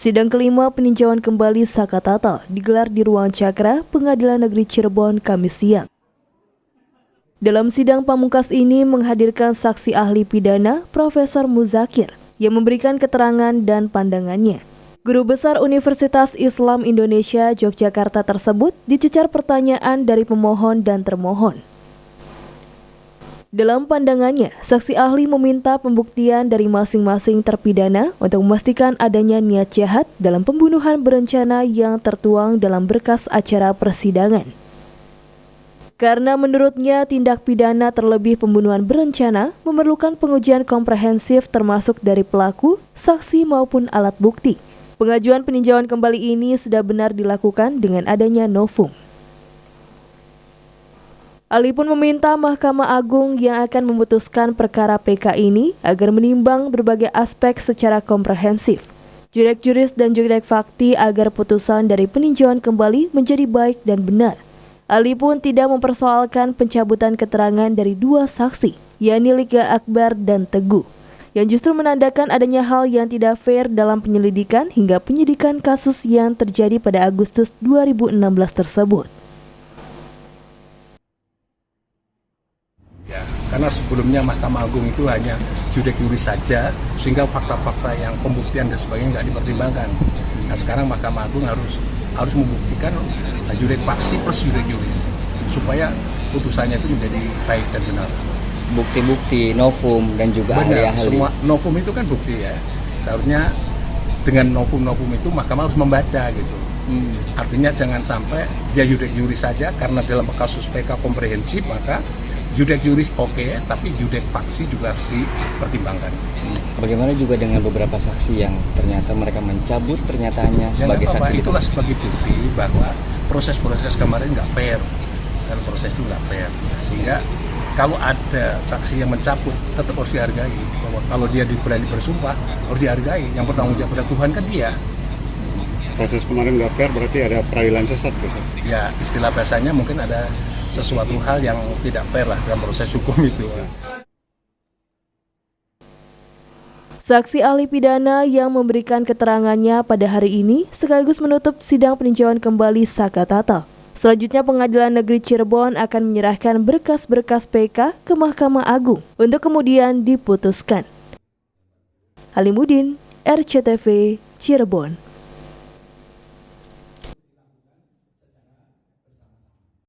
Sidang kelima peninjauan kembali Sakatata digelar di Ruang Cakra Pengadilan Negeri Cirebon Kamis siang. Dalam sidang pamungkas ini menghadirkan saksi ahli pidana Profesor Muzakir yang memberikan keterangan dan pandangannya. Guru Besar Universitas Islam Indonesia Yogyakarta tersebut dicecar pertanyaan dari pemohon dan termohon. Dalam pandangannya, saksi ahli meminta pembuktian dari masing-masing terpidana untuk memastikan adanya niat jahat dalam pembunuhan berencana yang tertuang dalam berkas acara persidangan. Karena menurutnya tindak pidana terlebih pembunuhan berencana memerlukan pengujian komprehensif termasuk dari pelaku, saksi maupun alat bukti. Pengajuan peninjauan kembali ini sudah benar dilakukan dengan adanya novum. Ali pun meminta Mahkamah Agung yang akan memutuskan perkara PK ini agar menimbang berbagai aspek secara komprehensif. Jurek juris dan jurek fakti agar putusan dari peninjauan kembali menjadi baik dan benar. Ali pun tidak mempersoalkan pencabutan keterangan dari dua saksi, yakni Liga Akbar dan Teguh, yang justru menandakan adanya hal yang tidak fair dalam penyelidikan hingga penyidikan kasus yang terjadi pada Agustus 2016 tersebut. Karena sebelumnya Mahkamah Agung itu hanya judek juris saja, sehingga fakta-fakta yang pembuktian dan sebagainya nggak dipertimbangkan. Nah sekarang Mahkamah Agung harus membuktikan judek faksi plus judek juris, supaya putusannya itu menjadi baik dan benar. Bukti-bukti, novum dan juga ahli-ahli. Semua novum itu kan bukti ya. Seharusnya dengan novum-novum itu Mahkamah harus membaca gitu. Artinya jangan sampai dia judek juris saja, karena dalam kasus PK komprehensif maka judek juris oke, tapi judek faksi juga harus dipertimbangkan. Bagaimana juga dengan beberapa saksi yang ternyata mereka mencabut pernyataannya sebagai saksi? Itulah sebagai bukti bahwa proses-proses kemarin nggak fair, dan proses itu nggak fair. Sehingga kalau ada saksi yang mencabut, tetap harus dihargai. Bahwa kalau dia berani bersumpah, harus dihargai. Yang bertanggung jawab pada Tuhan kan dia. Proses kemarin nggak fair berarti ada peradilan sesat, gitu? Ya, istilah bahasanya mungkin ada sesuatu hal yang tidak fair lah dalam proses hukum itu. Saksi ahli pidana yang memberikan keterangannya pada hari ini sekaligus menutup sidang peninjauan kembali Sakatata. Selanjutnya Pengadilan Negeri Cirebon akan menyerahkan berkas-berkas PK ke Mahkamah Agung untuk kemudian diputuskan. Halimudin, RCTV, Cirebon.